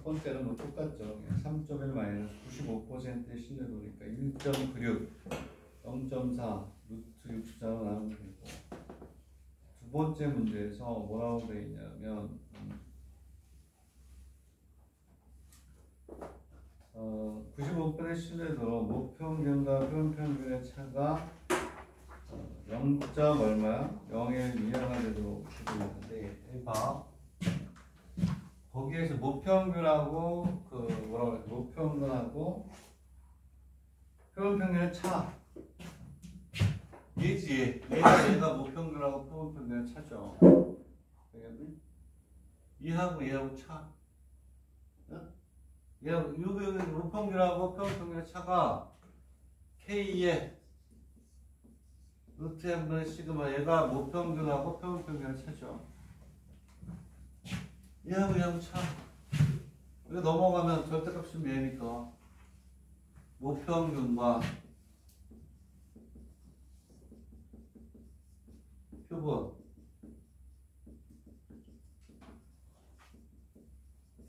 번째는 뭐 똑같죠. 3.1 마이너스 95%의 신뢰도니까 1.96, 0.4, 루트 64로 나오면 되고, 두 번째 문제에서 뭐라고 되어 있냐면 95%의 신뢰도로 목평균과 표준평균의 차가 0. 얼마야? 0에 이하가 되도록 주고 있는데, 봐. 거기에서 목평균하고 그 뭐라고 그래? 목평균하고 표준평균의 차. 얘가 목평균하고 표준평균의 차죠. 되겠니? 얘하고 차. 응? 여기 목평균하고 표준평균의 차가 K의 루트 m분의 시그마, 얘가 목평균하고 표준평균의 차죠. 얘하고 차. 이거 넘어가면 절대값이 얘니까 목평균과 표본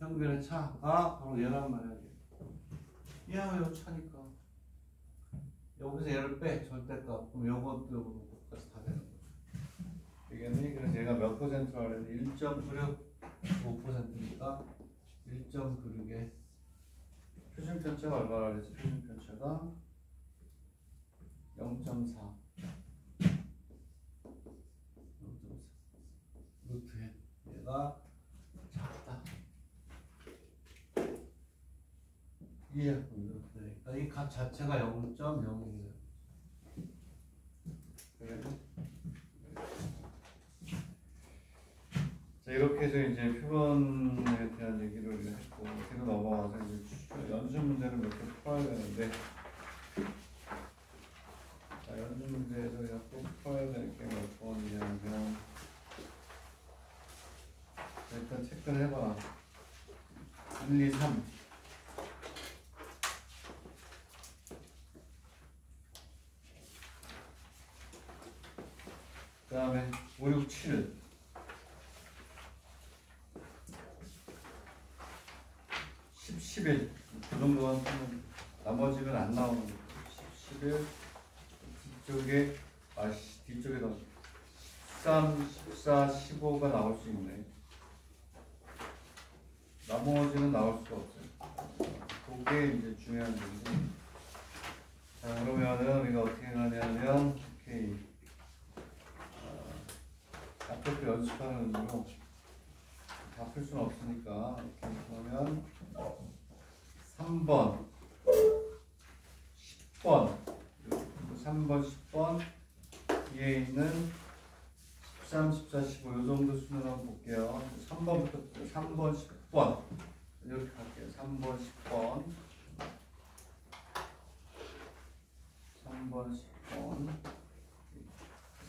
평균의 차가 바로 얘란 말이야. 얘하고 차니까 여기서 얘를 빼, 절대값. 그럼 요것도 똑같이 다 되는 거죠. 되겠니? 그래서 얘가 몇 퍼센트로 하려면 1.96%니까 1.96에 표준편차가 얼마나 그랬지? 표준편차가 0.4 루트에 얘가 작다. 그러니까 이 값 자체가 0.0이에요. 자, 이렇게 해서 이제 표본에 대한 얘기를 했고, 뒤로 넘어가서 이제 연습 문제를 몇 개 풀어야 되는데, 자, 연습 문제에서 꼭 풀어야 될 게 몇 번이냐면, 일단 체크를 해봐. 1, 2, 3. 그 다음에 5, 6, 7. 10, 11. 그 정도만 쓰면 나머지는 안 나오는 거예요. 10, 11. 뒤쪽에 더 13, 14, 15가 나올 수 있네. 나머지는 나올 수가 없어요. 그게 이제 중요한 건데. 자, 그러면은 우리가 어떻게 하냐면, 오케이. 앞에 연습하는 의미로 다 풀 수는 없으니까, 이렇게 그러면 3번, 10번, 3번, 10번, 뒤에 있는 13, 14, 15, 요 정도 순으로 한번 볼게요. 3번부터 3번, 10번. 이렇게 갈게요. 3번, 10번. 3번, 10번.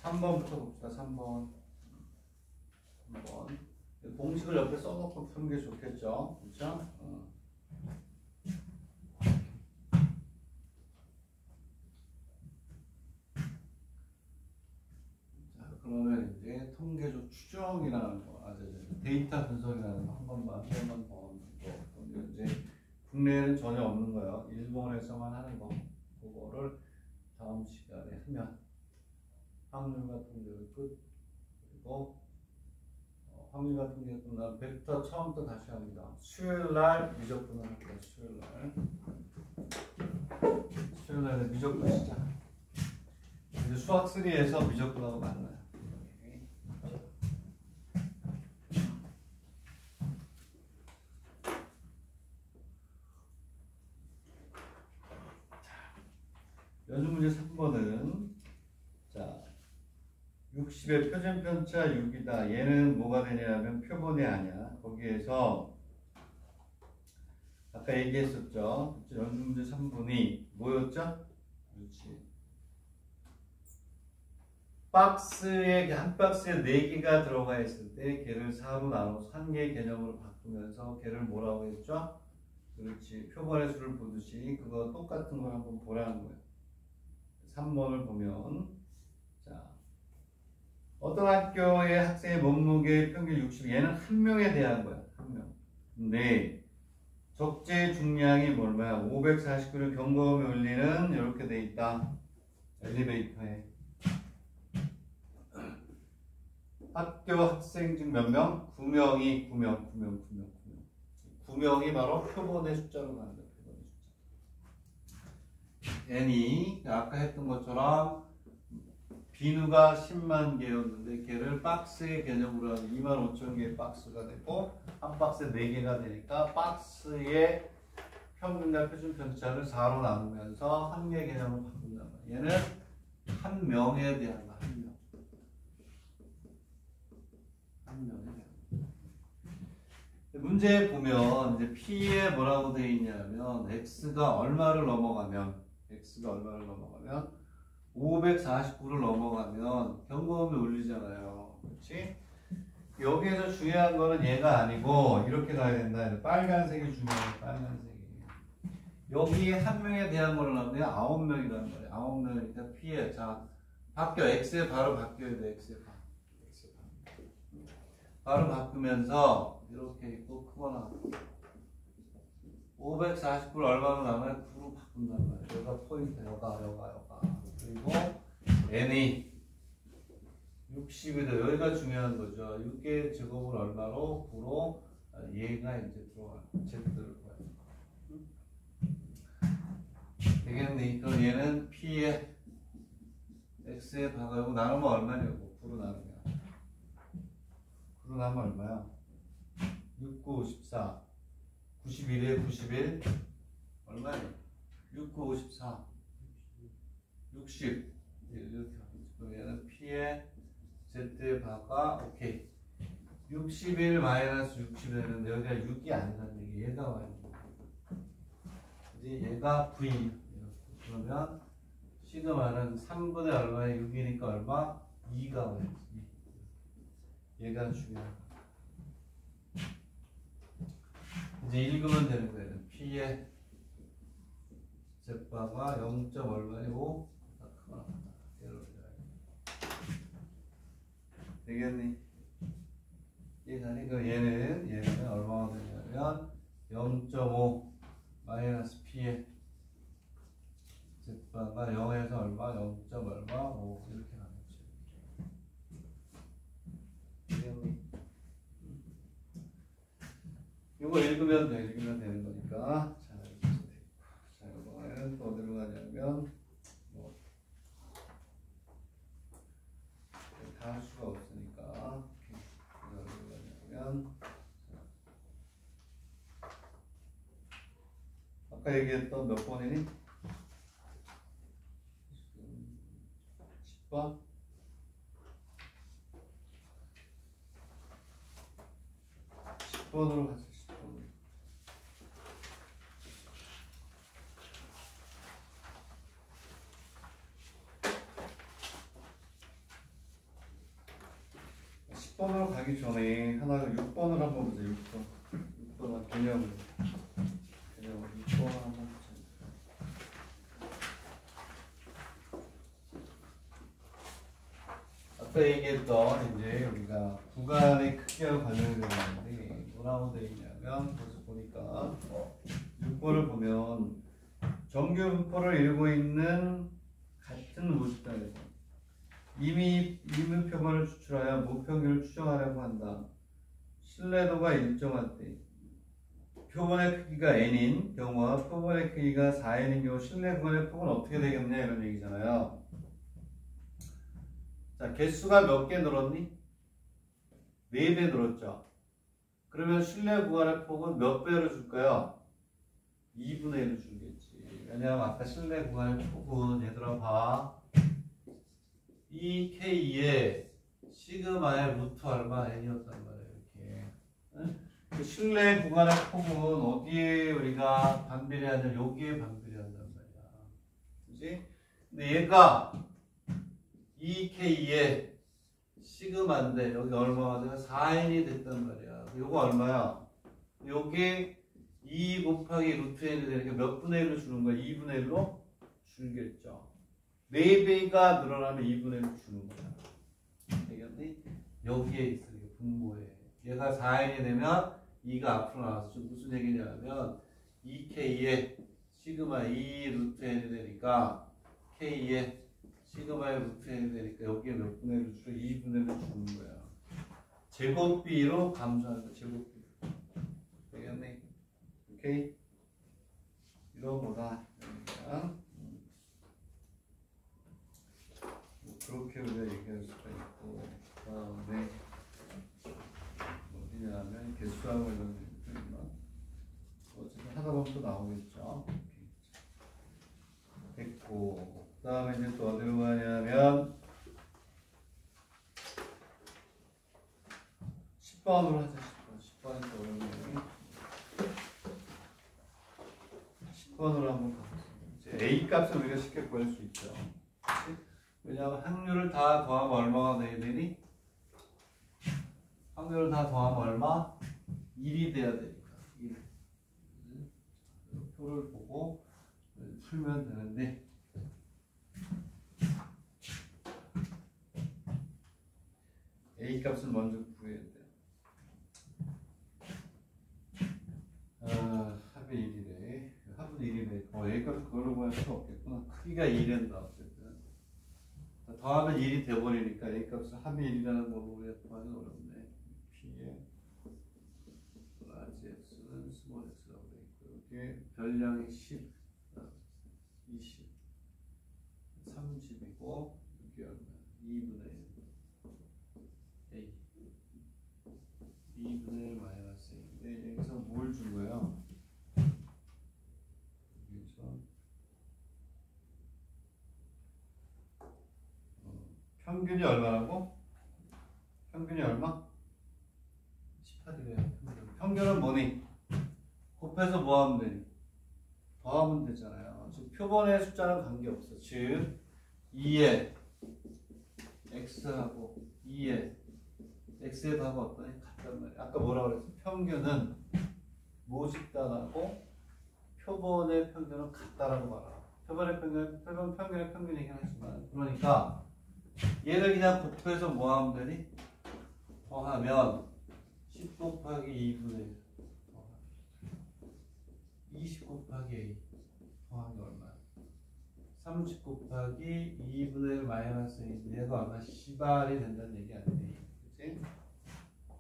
3번부터 봅시다. 3번. 공식을 옆에 써놓고 푸는 게 좋겠죠. 그렇죠? 자, 그러면 이제 통계적 추정이라는 거, 데이터 분석이라는 거 한 번만 더. 이제 국내에는 전혀 없는 거예요. 일본에서만 하는 거. 그거를 다음 시간에 하면 확률과 통계를 끝. 그리고 확률과 통계 끝나면 벡터 처음부터 다시 합니다. 수요일날 미적분을 할게요. 수요일날에 미적분 시작. 이제 수학 3에서 미적분하고 만나요. 연습 문제 3번은 자 60의 표준편차 6이다. 얘는 뭐가 되냐면 표본이 아니야. 거기에서 아까 얘기했었죠. 연습 문제 3번이 뭐였죠? 그렇지. 한 박스에 4개가 들어가 있을 때 걔를 4로 나눠서 한 개의 개념으로 바꾸면서 걔를 뭐라고 했죠? 그렇지. 표본의 수를 보듯이 그거 똑같은 걸 한번 보라는 거예요. 3번을 보면 자 어떤 학교의 학생의 몸무게 평균 60, 얘는 한 명에 대한 거야. 한 명. 근데 적재 중량이 뭐야? 549를 경검에 올리는 이렇게 돼 있다. 엘리베이터에. 학교 학생 중 몇 명? 9명이 9명이 바로 표본의 숫자로 가는데 표본의 숫자. n이 아까 했던 것처럼 비누가 10만 개였는데 걔를 박스의 개념으로 하면 25,000개의 박스가 되고 한 박스에 4개가 되니까 박스의 평균과 표준 편차를 4로 나누면서 한 개 개념으로 바꾼단 말이야. 얘는 한 명에 대한 거, 한 명. 한 명에 대한 거. 문제 보면 이제 P에 뭐라고 되어 있냐면 X가 얼마를 넘어가면 549를 넘어가면 경고음이 울리잖아요. 그렇지? 여기에서 중요한 거는 얘가 아니고 이렇게 가야 된다. 빨간색이 중요해. 빨간색이. 여기 한 명에 대한 거를 나오면 9명이란 말이야. 9명이니까 P에 자 바뀌어. X에 바로 바뀌어야 돼. X에 바로 바꾸면서 이렇게 있고 크거나 549를 얼마로 나면 9로 바꾼단 말이야. 여기가 포인트. 여가. 그리고 n이 60이다. 여기가 중요한 거죠. 6개의 제곱을 얼마로? 9로 얘가 이제 들어가요. Z를 구해요. 되겠니? 그럼 얘는 P에 X에 박아요. 나누면 얼마냐고. 9로 나누면 9로 나누면 얼마야? 6, 9, 54 91에 91 얼마야? 6, 9, 54 60 이렇게 하고 얘는 P에 Z에 박아 오케이 61 마이너스 60 되는데 여기가 6이 아니라는 얘기 얘가 와야 돼. 이제 얘가 V 그러면 시그마는 3분의 얼마에 6이니까 얼마? 2가 와야지. 얘가 중요한 거야. 이제 읽으면 되는 거예요. P의 Z바가 0. 얼마이고 되겠니? 얘는 얼마가 되냐면 0.5 마이너스 P의 Z바가 0에서 얼마? 0. 얼마? 5 이렇게 나누죠. 되겠니? 이거 읽으면 되는 거니까. 자, 이거는 또 어디로 가냐면 다 할 수가 없으니까 어디로 가냐면 아까 얘기했던 몇 번이니? 10번? 10번으로 가자. 10번으로 가기 전에 하나 6번을 한번 보자. 6번 개념을 6번을 한번 보자. 아까 얘기했던 이제 우리가 구간의 크기와 관련된 건데 뭐라고 되어 있냐면 벌써 보니까 6번을 보면 정규 분포를 이루고 있는 같은 모집단에서 이미 표본을 추출하여 무평균을 추정하려고 한다. 신뢰도가 일정할 때 표본의 크기가 n인 경우와 표본의 크기가 4n인 경우 신뢰 구간의 폭은 어떻게 되겠냐 이런 얘기잖아요. 자, 개수가 몇 개 늘었니? 4배 늘었죠. 그러면 신뢰 구간의 폭은 몇 배를 줄까요? 2분의 1을 주겠지. 왜냐하면 아까 신뢰 구간의 폭은 얘들아 봐. 이 K의 시그마의 루트 얼마 n이었단 말이에요. 이렇게. 응? 그 신뢰 구간의 폭은 어디에 우리가 반비례하냐? 여기에 반비례한단 말이야. 그지? 근데 얘가 이 K의 시그마인데 여기 얼마가 돼요? 4n이 됐단 말이야. 요거 얼마야? 요게 2 곱하기 루트 n이 되니까 몇 분의 1로 주는 거야? 2분의 1로 줄겠죠. 4배가 늘어나면 2분의 1로 주는 거야. 되겠니? 여기에 있어. 분모에. 얘가 4n이 되면 2가 앞으로 나와서 무슨 얘기냐면 2K에 시그마 2 루트 n이 되니까 K에 시그마의 루트 n이 되니까 여기에 몇 분의 1을 줄여? 2분의 1을 주는 거야. 제곱비로 감소한다. 제곱비. 되겠네? 오케이? 이런 거다. 뭐 그렇게 우리가 얘기할 수가 있고, 그다음에 어디냐면 개수하고 이런 얘기들이면 어쨌든 하다 보면 또 나오겠죠. 됐고, 그다음에 이제 또 어디로 가냐면 10번으로 하자. 10번이 또 어렵네. 10번으로 한번 가보겠습니다. 이제 A 값을 우리가 쉽게 구할 수 있죠. 그치? 왜냐하면 확률을 다 더하면 얼마가 돼야 되니? 확률을 다 더하면 얼마? 1이 돼야 되니까. 1. 표를 보고 풀면 되는데 A 값을 먼저 구해야 돼요. 합이 1이래. 합은 1이래. A 값을 그걸로 구할 수 없겠구나. 크기가 2된다. 어쨌든 더하면 1이 돼버리니까 A 값을 합이 1이라는 걸로 우리가 구하기 어렵네. P에 large x는 small x라고 돼 있고 여기에 별량이 10, 20, 30이고 여기 얼마? 2분의 1 A 2분의 1 마이너스 A인데 여기서 뭘 준 거예요? 여기서 평균이 얼마라고? 평균이 얼마? 18이래요. 평균은 뭐니? 곱해서 뭐 하면 되니? 더하면 되잖아요. 즉 표본의 숫자는 관계없어. 즉 2에 x하고 2에 x의 답은 어떠니? 같단 말이야. 아까 뭐라 그랬어? 평균은 모집단하고 표본의 평균은 같다라고 말하라. 표본의 평균의 평균이긴 하지만 그러니까 얘를 그냥 곱해서 뭐 하면 되니? 더하면 10 곱하기 2분의 1 20 곱하기 A 더하기 얼마야? 30 곱하기 2분의 1 마이너스 A 얘가 얼마? 10R이 된다는 얘기 아니니? 그치?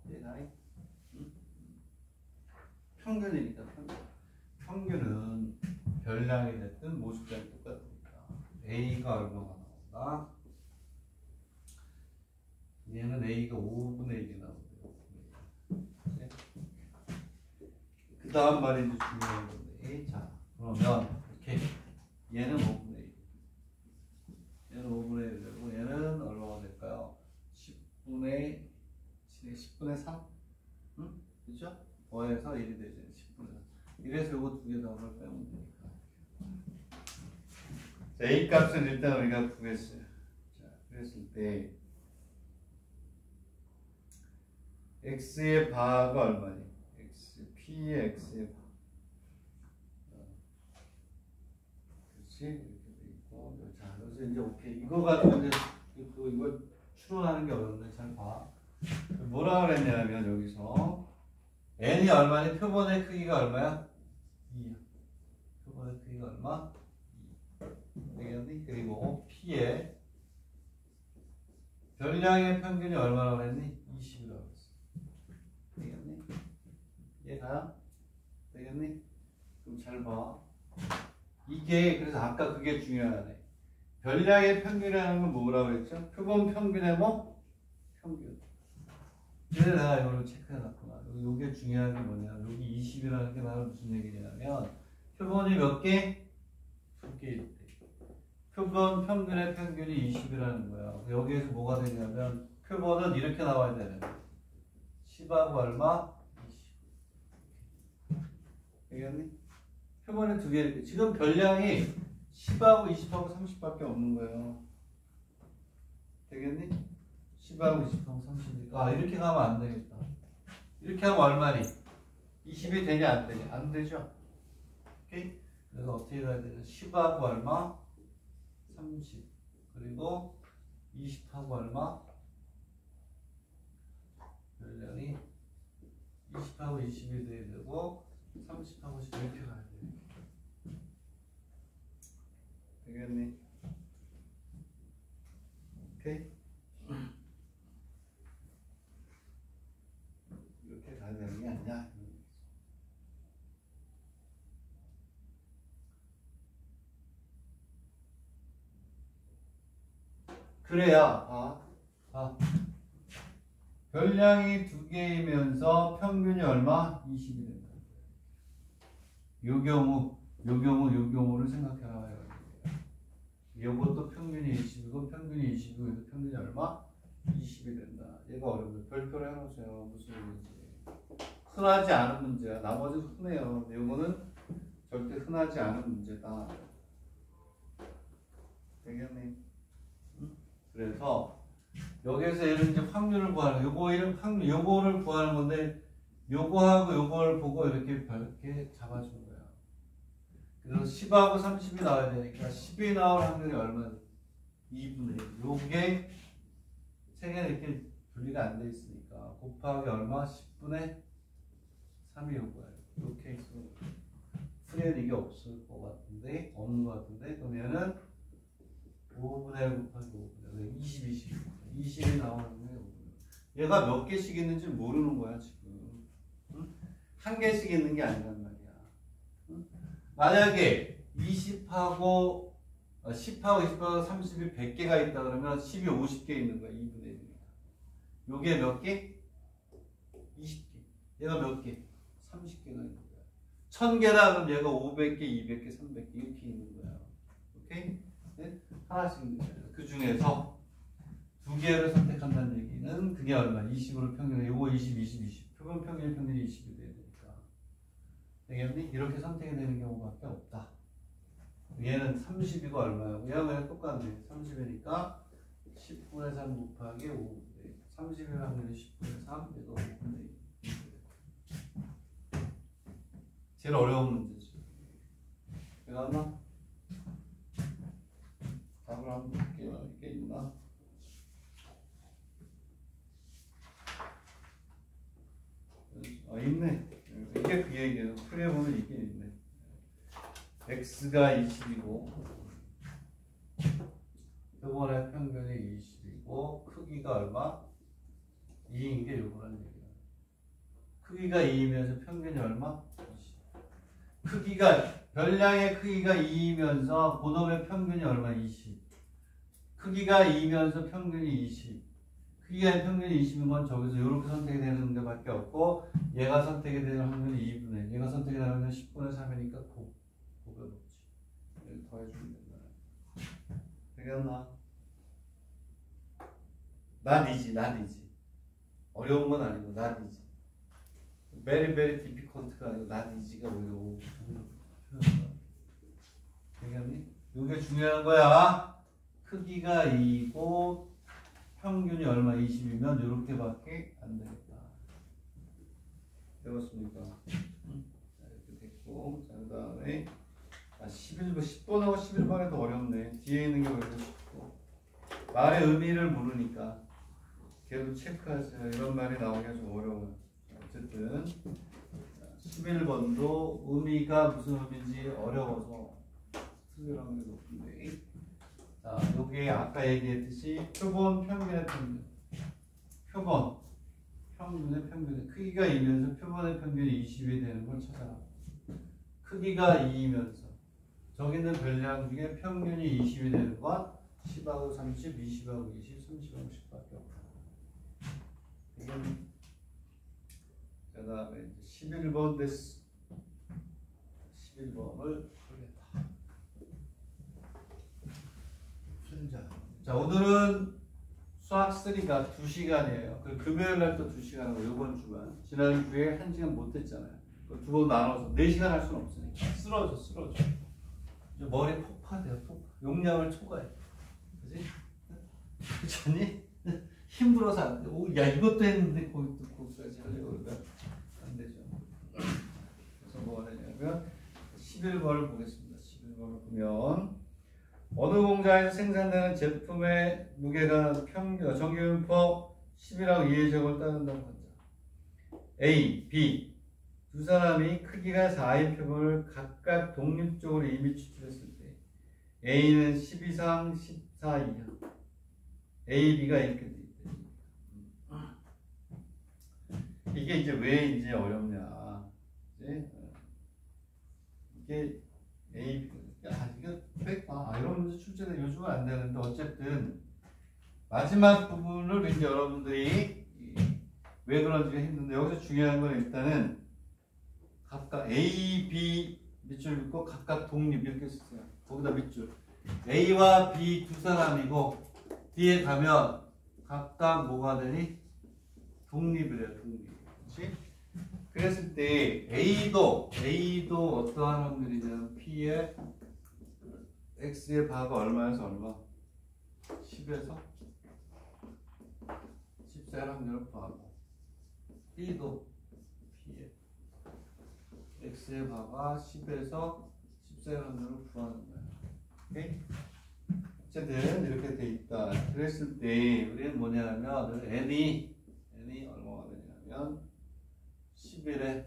얘가 응? 평균이니까 평균은 별량이 됐든 모집량이 똑같으니까 A가 얼마가 나온다? 얘는 A가 5분의 1이 나온대요. 그 다음 말이 이제 중요한 건데, 자, 그러면 이렇게 얘는 5분의 1, 얘는 5분의 1 되고 얘는 얼마가 될까요? 10분의 3? 응? 그죠? 더해서 1이 되죠. 10분의 3. 이래서 이거 두 개 답을 빼면 되니까. 자, A 값은 일단 우리가 구했어요. 자, 그랬을 때 x의 바가 얼마니? P의 x의 바. 그렇지? 이렇게 돼 있고. 자, 그래서 이제 오케이. 이거 가지고 이제 이거 추론하는 게 어렵네. 잘 봐. 뭐라 그랬냐면 여기서 n이 얼마니? 표본의 크기가 얼마야? 2야. 표본의 크기가 얼마? 2. 되겠니? 그리고 P의 별량의 평균이 얼마라고 그랬니? 20이라고 했어. 되겠니? 얘가 되겠니? 그럼 잘 봐. 이게 그래서 아까 그게 중요하네. 별량의 평균이라는 건 뭐라고 그랬죠? 표본 평균의 뭐? 평균. 그래서 내가 이거를 체크해놨구나. 이게 중요한 게 뭐냐? 여기 20이라는 게 나는 무슨 얘기냐면 표본이 몇 개? 2개 있대. 표본 평균의 평균이 20이라는 거야. 여기에서 뭐가 되냐면 표본은 이렇게 나와야 되는 거야. 10하고 얼마? 20. 되겠니? 표본은 두 개 이렇게. 지금 별량이 10하고 20하고 30밖에 없는 거예요. 되겠니? 10하고 20하고 30. 아, 이렇게 가면 안 되겠다. 이렇게 하면 얼마니? 20이 되냐 안 되냐? 안 되죠? 오케이? 그래서 어떻게 가야 되냐? 10하고 얼마? 30. 그리고 20하고 얼마? 별량이 20하고 20이 돼야 되고 30하고 10 이렇게 가야 돼. 되겠니? 오케이? 이렇게 가야 되는 게 아니냐? 그래야 별량이 2개이면서 평균이 얼마? 20이 된다. 요 경우를 생각해라. 요것도 평균이 20이고 평균이 20이고 그래서 평균이 얼마? 20이 된다. 얘가 어려워요. 별표를 해놓으세요. 무슨 얘기인지. 흔하지 않은 문제야. 나머지는 흔해요. 요거는 절대 흔하지 않은 문제다. 되겠네. 그래서 여기에서 얘는 이제 확률을 구하는 요거를 구하는 건데 요거하고 요걸 보고 이렇게 잡아준 거야. 그래서 10하고 30이 나와야 되니까 10이 나올 확률이 얼마지? 2분의 1. 요게 세 개는 이렇게 분리가 안 돼 있으니까 곱하기 얼마? 10분의 3이 요거예요. 요 케이스는 풀이는 이게 없을 것 같은데 없는 것 같은데 그럼 얘는 5분의 1 곱하기 5분의 1 20이 나오는 거예요. 얘가 몇 개씩 있는지 모르는 거야 지금. 응? 한 개씩 있는 게 아니란 말이야. 응? 만약에 10하고 20하고 30이 100개가 있다 그러면 10이 50개 있는 거야. 2분의 1이니까. 요게 몇 개? 20개. 얘가 몇 개? 30개가 있는 거야. 1000개다 그럼 얘가 500개, 200개, 300개 이렇게 있는 거야. 오케이? 네? 하나씩 있는 거야. 그 중에서 2개를 선택한다는 얘기는 그게 얼마? 20으로 평균, 요거 20. 표본 평균이 20이 돼야 되니까. 되겠니? 이렇게 선택이 되는 경우밖에 없다. 얘는 30이고 얼마야? 얘가 그냥 똑같네. 30이니까 10분의 3 곱하기 5분의 1. 30의 확률이 10분의 3, 얘가 5분의 1. 제일 어려운 문제죠. 내가 하나? 답을 한번 볼게요. 이게 있나? 있네. 이게 그 얘기예요. 풀이해보면 이게 있네. x가 20이고 요번에 평균이 20이고 크기가 얼마? 2인 게 요거란 얘기야. 크기가 2이면서 평균이 얼마? 20. 별량의 크기가 2이면서 고놈의 평균이 얼마? 20. 크기가 2이면서 평균이 20. 크기가 평균이 20인 건 저기서 이렇게 선택이 되는 데밖에 없고 얘가 선택이 되는 확률이 2분의 1. 얘가 선택이 되는 확률이 10분의 3이니까 9가 높지. 여기 더해주면 된다. 되겠나? not easy. 어려운 건 아니고 not easy. very difficult가 아니고 not easy가 오히려 되겠니? 이게 중요한 거야. 크기가 2고 평균이 얼마? 20이면 이렇게밖에 안 되겠다. 되었습니까? 자, 이렇게 됐고, 자, 그 다음에 10번하고 11번이 더 어렵네. 뒤에 있는 게 오히려 쉽고 말의 의미를 모르니까 계속 체크하세요. 이런 말이 나오기가 좀 어려워요. 어쨌든 11번도 의미가 무슨 의미인지 어려워서 틀릴 확률이 높은데, 자, 여기 아까 얘기했듯이 표본 평균의 평균, 표본 평균의 평균, 크기가 2면서 표본의 평균이 20이 되는 걸 찾아라. 크기가 2이면서 저기 있는 별량 중에 평균이 20이 되는 건 10하고 30, 20하고 20, 30하고 10밖에 없다. 그 다음에 11번 됐어. 11번을 풀겠다. 자, 오늘은 수학 3가 2시간이에요. 그리고 금요일 날 또 2시간하고 이번 주간. 지난주에 1시간 못 했잖아요. 두 번 나눠서 4시간 할 수는 없으니까. 쓰러져. 머리 폭파돼요. 용량을 초과해. 그지? 그렇지? 힘들어서 안 돼. 오, 야, 이것도 했는데 거기까지 하려고 그러니까 안 되죠. 그래서 뭐가 되냐면 11번을 보겠습니다. 11번을 보면 어느 공장에서 생산되는 제품의 무게가 정규분포 10이라고 이해적을 따른다고 한다. A, B 두 사람이 크기가 4인 표본을 각각 독립적으로 이미 추출했을 때 A는 10 이상 14 이하 A, B가 이렇게 돼 있대. 이게 이제 왜 이제 어렵냐. 이게 A, B가 이거 뺄까? 이런 문제 출제는 요즘은 안 되는데 어쨌든 마지막 부분을 이제 여러분들이 왜 그런지 했는데 여기서 중요한 건 일단은 각각 A, B 밑줄 긋고 각각 독립 이렇게 쓰세요. 거기다 밑줄. A와 B 두 사람이고 뒤에 가면 각각 뭐가 되니? 독립이래요. 독립. 그렇지? 그랬을 때 A도 어떠한 확률이냐면 P의 X의 바가 얼마에서 얼마? 10에서 14의 확률을 구하고 B도 P의 X의 바가 10에서 14의 확률을 구하는 거야. 오케이? 어쨌든 이렇게 돼 있다. 그랬을 때 우리는 뭐냐면 n이 얼마가 되냐면 11에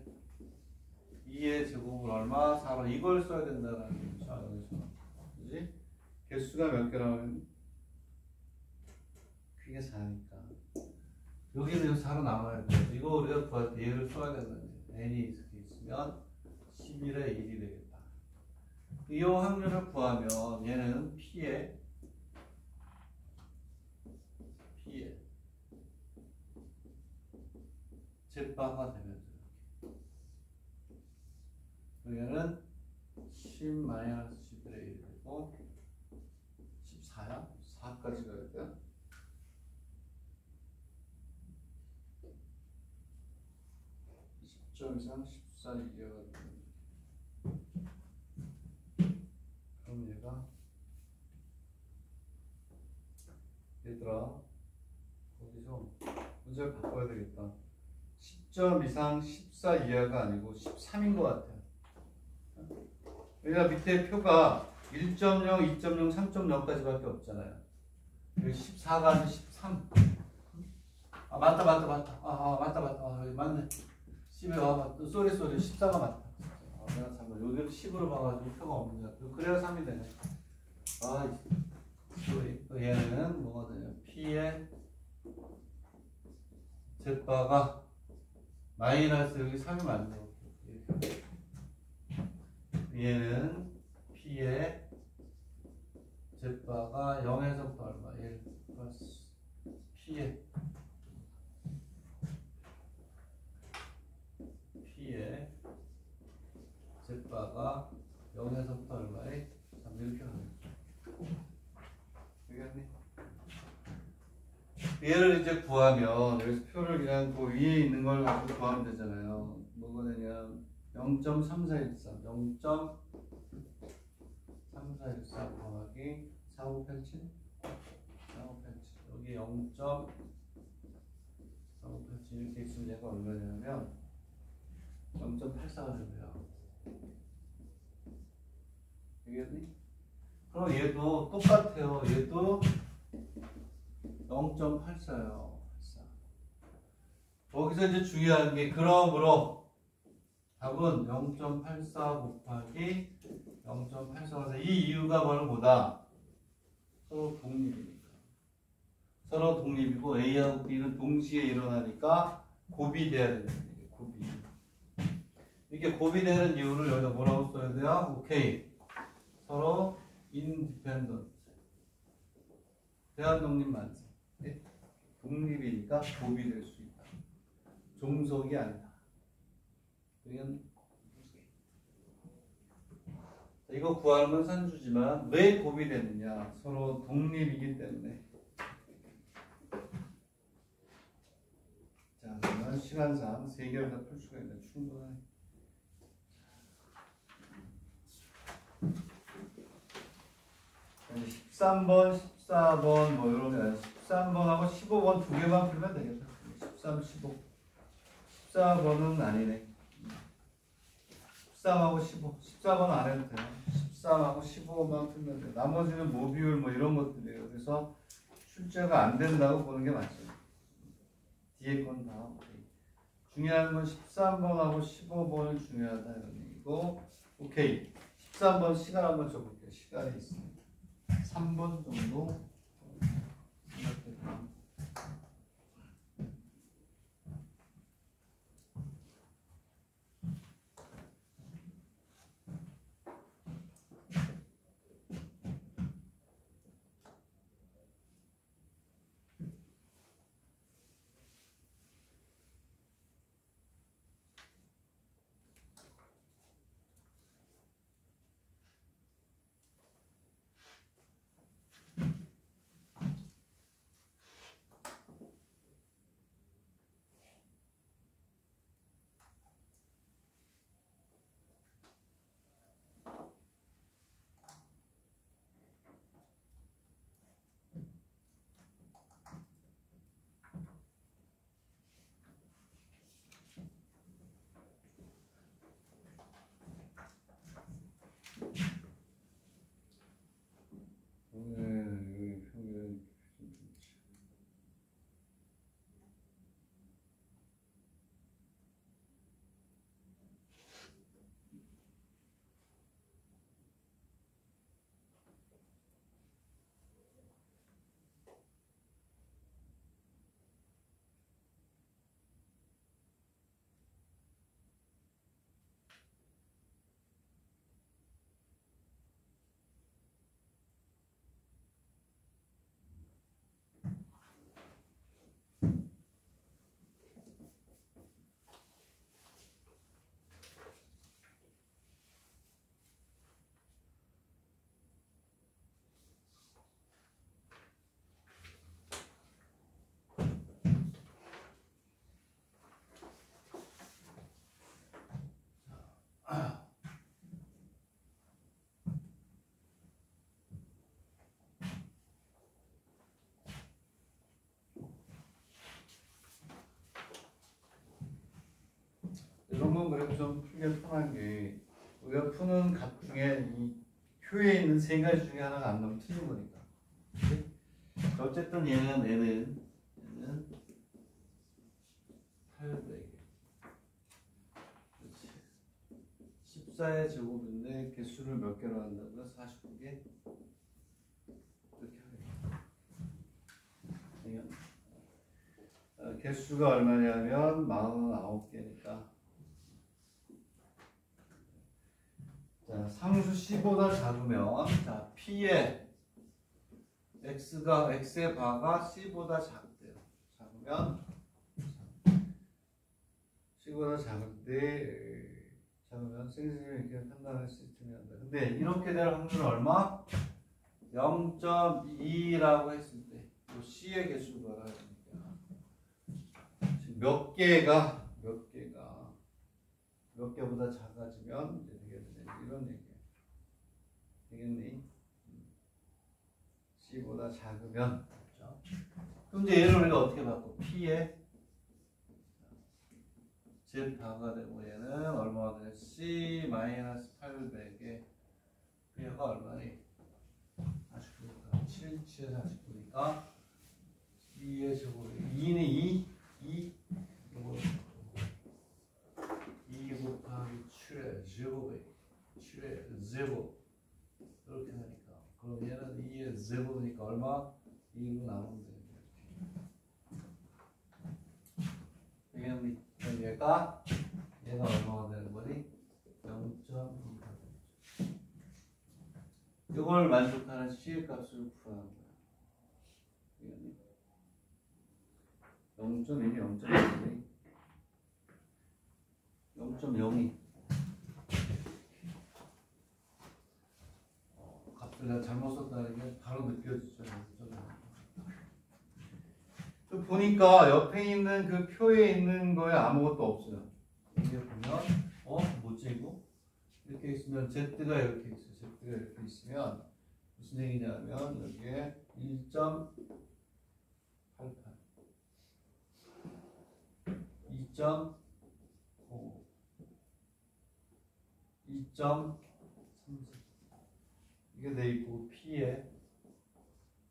2의 제곱을 얼마? 4로 이걸 써야 된다는 거죠. 여기서. 그지? 개수가 몇 개라면 그게 4니까 여기는 4로 나와야 돼. 이거 우리가 구할 때 얘를 써야 된다는 거죠. n이 이렇게 있으면 11에 1이 되겠다. 이 확률을 구하면 얘는 P에 Z바가 되면 얘는 10-11의 1이 되고 14야? 4까지 가야 돼요? 10점 이상 14 이하가 되면 그럼 얘들아 거기서 문제를 바꿔야 되겠다. 10점 이상 14 이하가 아니고 13인 것 같아요. 왜냐 밑에 표가 1.0, 2.0, 3.0까지밖에 없잖아요. 14가 아니고 13. 아 맞다. 맞네. 10에 와봐. 쏘리 14가 맞다. 내가 잠깐 여기를 10으로 봐가지고 표가 없는 것 같아. 그래야 3이 되네. 얘는 뭐가 되냐? P의 Z바가 마이너스 여기 3이 맞네. 얘는 P의 Z바가 0에서부터 얼마? 1 플러스 P의 Z바가 0에서부터 얼마에? 3 이렇게 가는 거죠. 되겠니? 얘를 이제 구하면 여기서 표를 그냥 그 위에 있는 걸 가지고 구하면 되잖아요. 뭐가 되냐? 0.3413 0.3413 더하기 4587 여기 0.4587 이렇게 있으면 얘가 얼마냐면 0.84가 되고요. 되겠니? 그럼 얘도 똑같아요. 얘도 0.84예요. 거기서 이제 중요한 게 그러므로 답은 0.84 곱하기 0.84. 이 이유가 뭐다? 서로 독립이니까. 서로 독립이고 A하고 B는 동시에 일어나니까 곱이 돼야 되는 거예요. 곱이. 이게 곱이 되는 이유를 여기다 뭐라고 써야 돼요? 오케이. 서로 independent. 대한독립 만세. 네? 독립이니까 곱이 될 수 있다. 종속이 아니다. 이거 구하는 건 산수지만 왜 곱이 되느냐? 서로 독립이기 때문에. 자, 그러면 시간상 3개를 다 풀 수가 있는 충분하네. 13번, 14번 뭐 이런 게 아니라 13번하고 15번 두 개만 풀면 되겠다. 13, 15. 14번은 아니네. 13하고 15. 14번은 안 해도 돼요. 13하고 15만 풀면 돼요. 나머지는 모듈 뭐 이런 것들이에요. 그래서 출제가 안 된다고 보는 게 맞죠. 뒤에 건 다 중요한 건 13번하고 15번이 중요하다 이런 얘기고. 오케이. 13번 시간 한번 줘볼게요. 시간이 있습니다. 3번 정도 생각해보면. 이런 건 그래도 좀 풀기 편한 게 우리가 푸는 값 중에 이 표에 있는 세 가지 중에 하나가 안 나오면 틀린 거니까. 그치? 어쨌든 얘는 800. 14의 제곱인데 개수를 몇 개로 한다고요? 49개? 이렇게 하겠다. 개수가 얼마냐면 49개니까. 자, 상수 C보다 작으면, 자, P의 X의 바가 C보다 작대요. 작으면, C보다 작으면 생생히 이렇게 판단할 시스템이 한다. 근데 이렇게 될 확률은 얼마? 0.2라고 했을 때, 이 C의 개수가 나니까. 몇 개보다 작아지면 이제 되겠네. 이런 얘기야. 되겠니? C보다 작으면. 그렇죠? 그럼 이제 얘를 우리가 어떻게 바꿔? P의 Z바가 되고 얘는 얼마가 돼? C-800에 얘가 얼마니? 49니까 7에 49니까 2의 제곱이 2는 2 곱하기 7의 제곱에 7의 제곱 이렇게 되니까 그럼 얘는 2의 제곱이니까 얼마? 2로 나누면 되는 거야. 얘가 얼마가 되는 거니? 0.2가 되죠. 이걸 만족하는 C의 값을 구하는 거야. 0.1이 0.1이 0.02 값을 내가 잘못 썼다는 게 바로 느껴지죠. 또 보니까 옆에 있는 그 표에 있는 거에 아무것도 없어요. 이게 보면 뭐지 이거? 이렇게 있으면 Z가 이렇게 있어요. Z가 이렇게 있으면 무슨 얘기냐면 여기에 1.88 2.5 2.30 이게 돼 있고 P에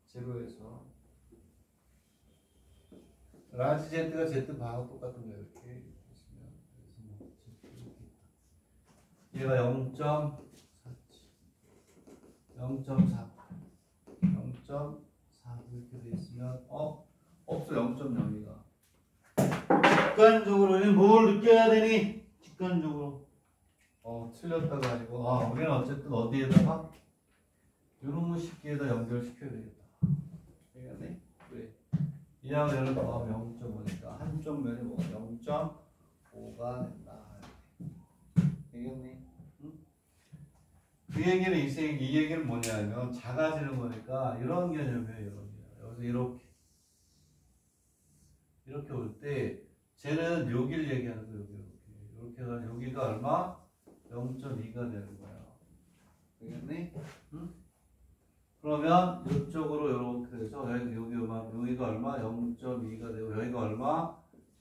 제로에서 라지 Z가 Z 바하고 똑같은 거예요. 이렇게 얘가 0.4, 0.4, 0.4 이렇게 돼 있으면 없어 0.0이가. 직관적으로는 뭘 느껴야 되니? 직관적으로 틀렸다가 아니고 우리는 어쨌든 어디에다가 요런 식기에다 연결시켜야 되겠다. 되겠네? 그래. 이하고 얘를 더하면 0.5니까 한쪽 면이 뭐가 0.5가 된다. 되겠니? 응? 그 얘기는 이 얘기는 뭐냐면 작아지는 거니까 이런 개념이에요. 이런 개념. 여기서 이렇게 올 때 쟤는 여기를 얘기하는 거예요. 이렇게 해서 여기가 얼마? 0.2가 되는 거야. 되겠니? 응? 그러면 이쪽으로 이렇게 돼서 여기가 얼마? 0.2가 되고 여기가 얼마?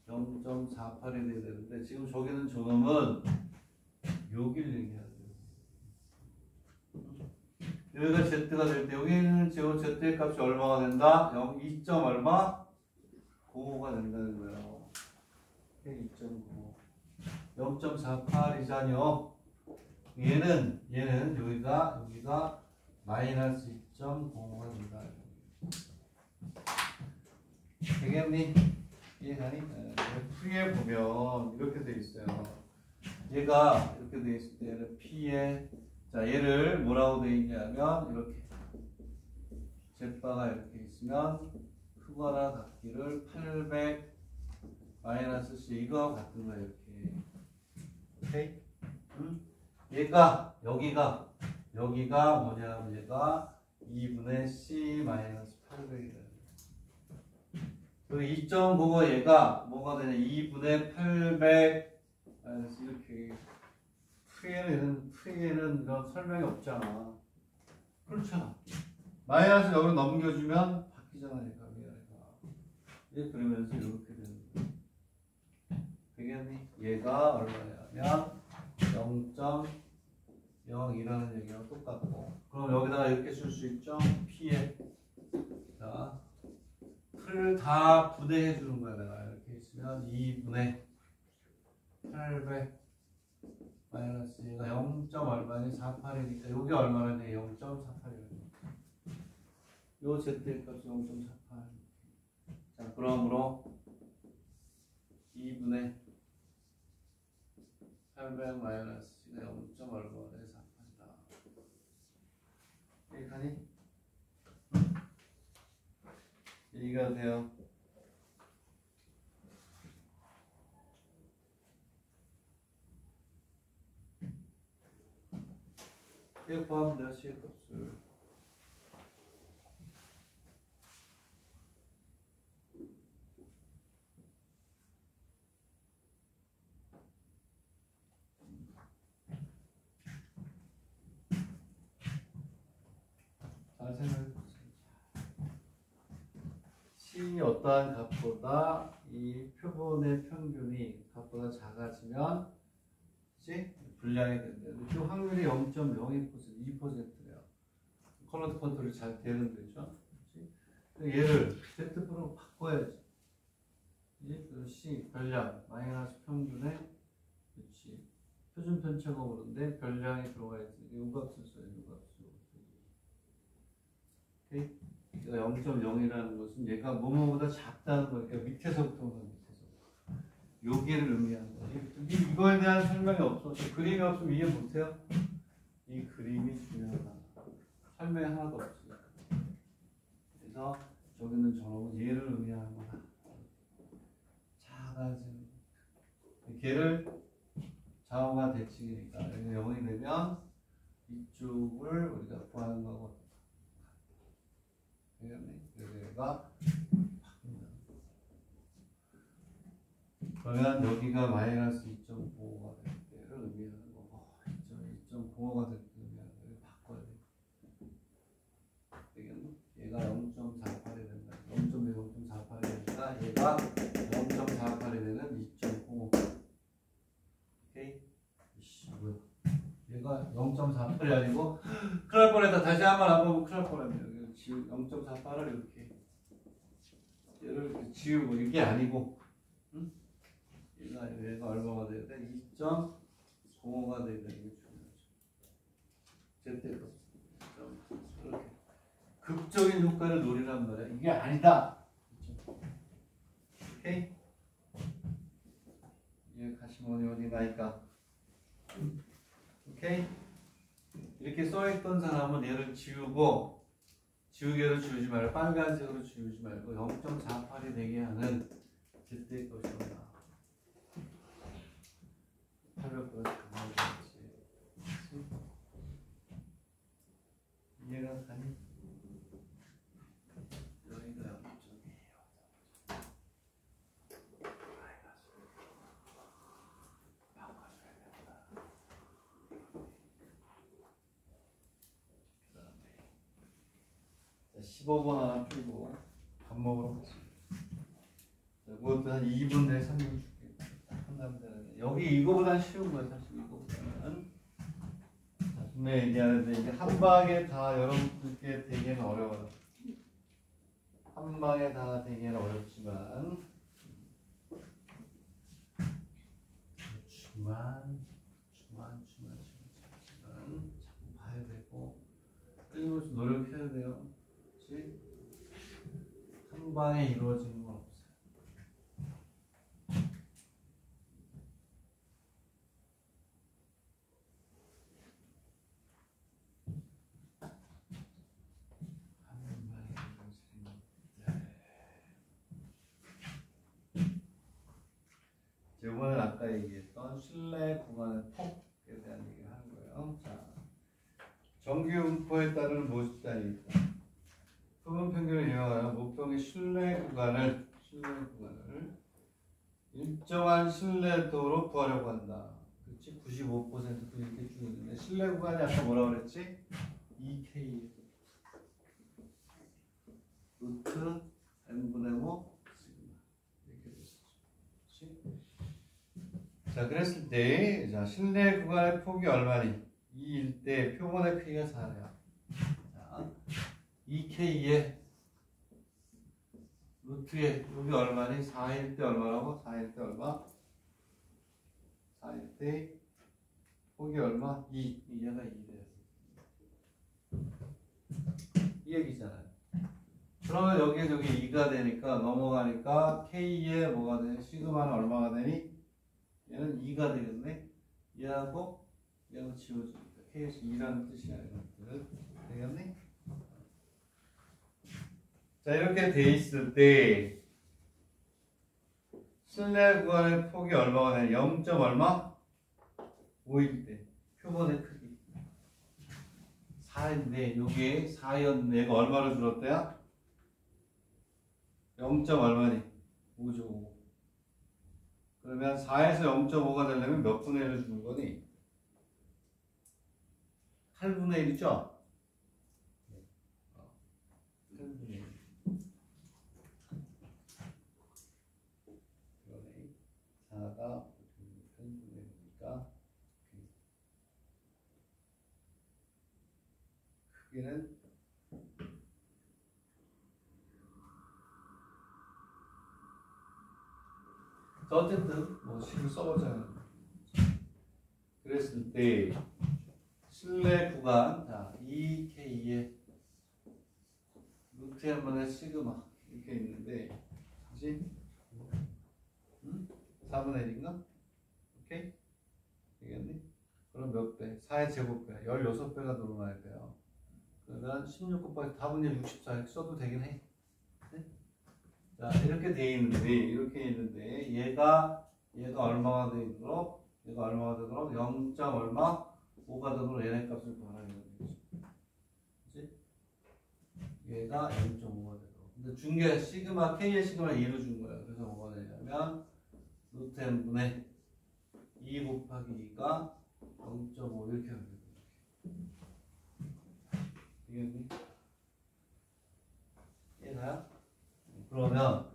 0.48이 돼야 되는데 지금 저기는 저놈은 여기를 얘기하는 거예요. 여기가 Z가 될 때 여기는 지금 Z의 값이 얼마가 된다? 2. 얼마? 95가 된다는 거예요. 2.95 0.48이잖여. 얘는 여기가 마이너스 2.05가 된다. 되겠니? 이해가니? P에 보면 이렇게 돼 있어요. 얘가 이렇게 돼 있을 때 얘는 P에 얘를 뭐라고 돼 있냐면 이렇게 Z바가 이렇게 있으면 크거나 같기를 800 마이너스 C 이거하고 같은 거야 이렇게. 오케이? 응? 얘가 여기가 뭐냐면 얘가 2분의 C 마이너스 800이다. 여기 2.05가 얘가 뭐가 되냐 2분의 800 마이너스 이렇게. 프리에는 이런 설명이 없잖아. 그렇잖아. 마이너스 여기로 넘겨주면 바뀌잖아 얘가. 이제 그러면서 이렇게 되는 거야. 되겠니? 얘가 얼마냐면 0.0이라는 얘기랑 똑같고. 그럼 여기다가 이렇게 쓸 수 있죠? P에 풀 다 분해해 주는 거야. 내가 이렇게 있으면 2분의 800 마이너스 얘가 0. 얼마니? 48이니까 여기 얼마나 돼? 0.48이라는 요 Z의 값이 0.48. 자, 그러므로 2분의 800 마이너스 0. 얼마가 돼? 48이다. 이해가니? 이해가 돼요? 이거 포함되어 C의 값을 잘 생각해보세요. C 어떠한 값보다 이 표본의 평균이 값보다 작아지면 그치? 불량이 된대요. 그 확률이 0.02%, 2%래요. 컬러 컨트롤이 잘 되는 거죠. 얘를 Z프로 바꿔야지. 그래서 C 별량 마이너스 평균의 그렇지. 표준 편차가 오는데 별량이 들어가 있으니까 요 값을 써요. 요 값을. 오케이? 0.0이라는 것은 얘가 뭐뭐보다 작다는 거니까 밑에서부터 오는 밑에서. 여기를 의미하는 거예요. 이거에 대한 설명이 없어. 그림이 없으면 이해 못해요. 이 그림이 중요하다. 설명이 하나도 없으니까. 그래서 저기는 저놈은 얘를 의미하는 거다. 작아지는. 걔를 좌우가 대칭이니까 여기 0이 되면 이쪽을 우리가 구하는 거고. 그래서 얘가 바뀐다. 그러면 여기가 마이너스 2.95가 될 때를 의미하는 거고 2.05가 될 때 의미하는 거를 바꿔야 돼. 되겠니? 얘가 0.48이 된다. 0.48이 되니까 얘가 0.48이 되는 2.05. 오케이? 이씨 뭐야? 얘가 0.48이 아니고 큰일 날 뻔했다. 다시 한번 안 보면 큰일 날 뻔했네요. 0.48을 이렇게 얘를 이렇게 지우고 이게 아니고 응? 얘가 얼마가 돼야 돼? 2.05가 돼야 되는 거죠. Z 이렇게 극적인 효과를 노리란 말이야. 이게 아니다. 오케이? 이게 가시모니 나니까. 오케이? 이렇게 써있던 사람은 얘를 지우고 지우개로 지우지 말고 빨간색으로 지우지 말고 0.48이 되게 하는 Z의 것이다. 800% 가만히 있지. 이해가 가니? 여기가 0.2예요. 바꿔줘야 된다. 그 다음에 15번 하나 풀고 밥 먹으러 가자. 그것도 한 2분 내에 3분 줄게. 한다면 되는데 여기 이거보다 쉬운 거야 사실 이거보다는. 분명히 얘기하는데 이게 한 방에 다 여러분들께 되기는 어려워요. 한 방에 다 되기는 어렵지만 자꾸 봐야 되고 끊임없이 노력해야 돼요. 그렇지? 한 방에 이루어지는 건 없어요. 이번엔 아까 얘기했던 실내 구간의 폭에 대한 얘기를 하는 거예요. 자, 정규분포에 따른 모습자니까 표본 평균을 이용하여 목표의 실내 구간을 일정한 신뢰도로 구하려고 한다. 그렇지? 95% 이렇게 쭉 있는데 실내 구간이 아까 뭐라고 그랬지? 2K 루트 n분의 5 시그마 이렇게 됐었죠. 자, 그랬을 때, 자, 실내 구간의 폭이 얼마니? 2일 때 표본의 크기가 4래요. 자, 2K에 루트에 여기 얼마니? 4일 때 얼마라고? 4일 때 얼마? 4일 때 폭이 얼마? 2. 얘가 2래요. 이 얘기잖아요. 그러면 여기에 저기 2가 되니까 넘어가니까 K에 뭐가 되니? 시그마는 얼마가 되니? 얘는 2가 되겠네. 얘하고 지워지니까 K에서 2라는 뜻이야. 이것들 되겠네. 자, 이렇게 돼 있을 때 실내 구간의 폭이 얼마가 되니? 0. 얼마? 5일 때 표본의 크기 4인데 여기에 4였는데 얘가 얼마로 줄었대요? 0. 얼마니? 5죠. 그러면 4에서 0.5가 되려면 몇 분의 1을 주는 거니? 8분의 1이죠? 8분의 1. 그러네. 4가 8분의 1이니까 크기는 어쨌든 뭐 식을 써보자면 그랬을 때 실내 구간 자 2K에 루트 한 번에 시그마 이렇게 있는데 그치? 4분의 1인가? 오케이? 되겠니? 그럼 몇 배? 4의 제곱배 16배가 늘어나야 돼요. 그러면 16 곱하기 4분의 64 이렇게 써도 되긴 해. 자, 이렇게 돼 있는데 얘가 얼마가 되도록 얘가 얼마가 되도록 0. 얼마 5가 되도록 얘네 값을 구하라는 거지. 그치? 얘가 0.5가 되도록. 근데 준 게 시그마 K의 시그마 2로 준 거예요. 그래서 뭐가 되냐면 루트 n분의 2 곱하기 2가 0.5 이렇게 하면 돼요. 이해했니? 이해가요? 그러면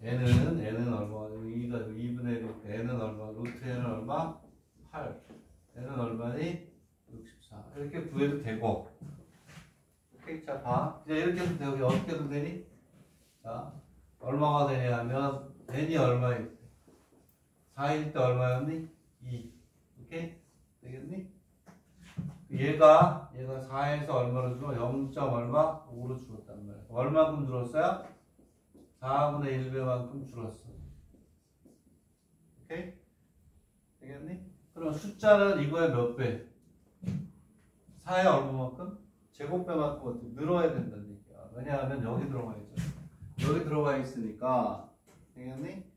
n은 얼마? 2가 2분의 1, n은 얼마? 루트 n은 얼마? 8. n은 얼마니? 64. 이렇게 구해도 되고. 오케이, 자 봐. 이제 이렇게 해도 되고 어떻게 해도 되니? 자, 얼마가 되냐면 n이 얼마일 때? 4일 때 얼마였니? 2. 오케이? 되겠니? 얘가 4에서 얼마로 줄어? 0. 얼마? 5로 줄었단 말이야. 얼마큼 줄었어요? 4분의 1배만큼 줄었어. 오케이? 되겠니? 그럼 숫자는 이거의 몇 배? 4의 얼마만큼? 제곱배만큼 어떻게 늘어야 된다는 얘기야. 왜냐하면 여기 들어가 있잖아. 여기 들어가 있으니까 되겠니?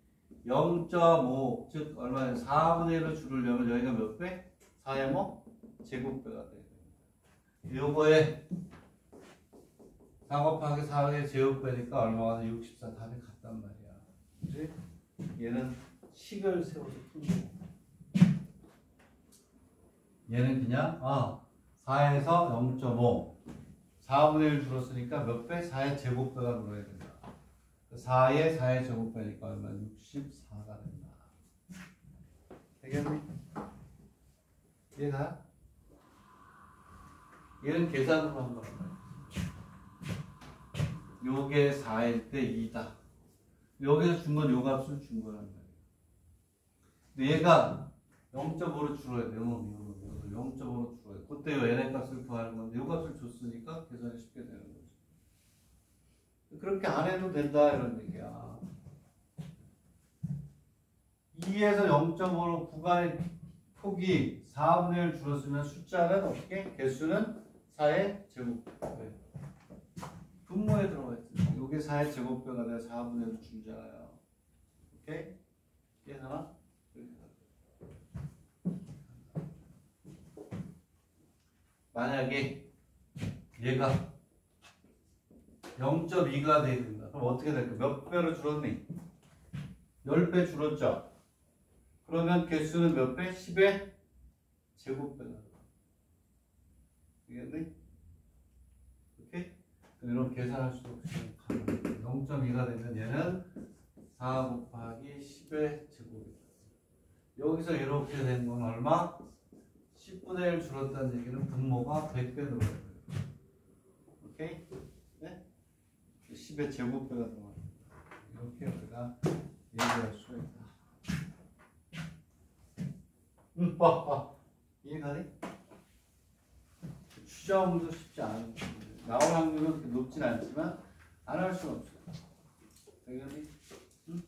0.5, 즉 얼마냐? 4분의 1로 줄으려면 여기가 몇 배? 4의 뭐? 제곱배가 돼야 됩니다. 요거에 4 곱하기 4의 제곱배니까 얼마가 돼? 64. 답이 같단 말이야. 그치? 얘는 식을 세워서 푼 거고. 얘는 그냥 4에서 0.5 4분의 1 줄었으니까 몇 배? 4의 제곱배가 늘어야 된다. 4의 제곱배니까 얼마? 64가 된다. 되겠니? 얘가 얘는 계산으로 한 거란 말이야. 요게 4일 때 2다. 여기서 준 건 요 값을 준 거란 말이야. 근데 얘가 0.5로 줄어야 돼. 0.5로 줄어야 돼. 그때 요 n의 값을 구하는 건데 요 값을 줬으니까 계산이 쉽게 되는 거죠. 그렇게 안 해도 된다 이런 얘기야. 2에서 0.5로 구간의 폭이 4분의 1 줄었으면 숫자는 어떻게? 개수는 4의 제곱배. 분모에 들어가 있어요. 요게 4의 제곱배가 돼야 4분의 1 줄잖아요. 오케이? 이해되나? 만약에 얘가 0.2가 돼야 된다. 그럼 어떻게 될까? 몇 배로 줄었니? 10배 줄었죠? 그러면 개수는 몇 배? 10의 제곱배가. 되겠니? 오케이? 이런 계산할 수도 없이 0.2가 되면 얘는 4 곱하기 10의 제곱이다. 여기서 이렇게 된 건 얼마? 10분의 1 줄었다는 얘기는 분모가 100배 늘어야 돼요. 오케이? 네? 10의 제곱배가 들어가요. 이렇게 우리가 얘기할 수 있다. 이해가니? 추정도 쉽지 않은 나올 확률은 그렇게 높진 않지만 안 할 수는 없어요. 되겠니? 응?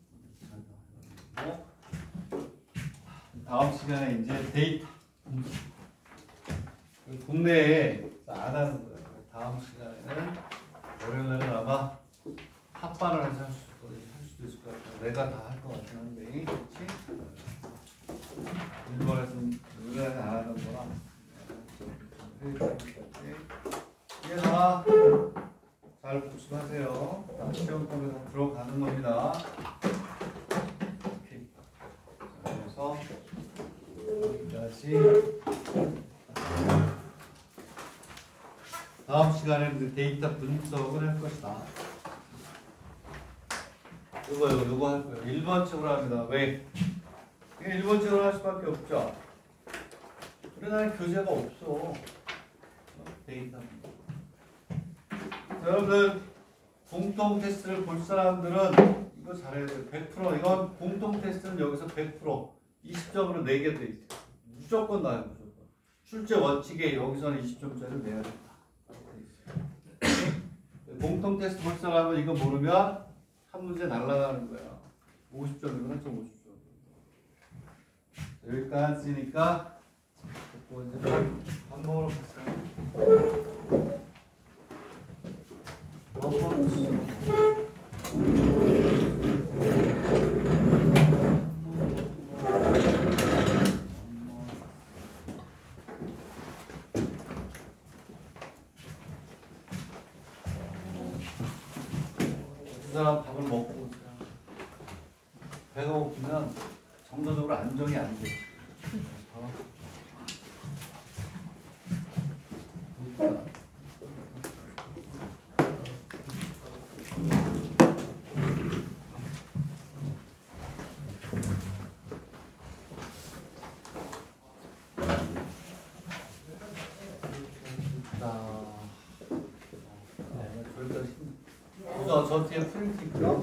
다음 시간에 이제 데이터 국내에 안 하는 거예요. 다음 시간에는 월요일날은 아마 합반을 해서 할 수도 있을 것 같아요. 내가 다 할 것 같긴 한데, 그렇지? 일본에서는 우리나라에서 안 하는 거라. 얘들아, 잘 복습하세요. 시험 통해서 들어가는 겁니다. 이렇게. 그래서 여기까지. 다음 시간에는 데이터 분석을 할 것이다. 요거 할 거예요. 1번칙으로 합니다. 왜? 이게 1번칙으로 할 수밖에 없죠. 우리나라에 교재가 없어. 데이터. 여러분들 공통 테스트를 볼 사람들은 이거 잘해야 돼요. 100%. 이건 공통 테스트는 여기서 100% 20점으로 내게 돼 있어요. 무조건 나요. 무조건. 출제 원칙에 여기서는 20점짜리를 내야 된다. 공통 테스트 볼 사람은 이거 모르면 한 문제 날라가는 거야. 50점이면 50점. 여기까지니까 이제 밥 먹으러 갔어요. 그 사람 밥을 먹고 배가 고프면 정서적으로 안정이 안 돼. 저 뒤에 프린트 있고요.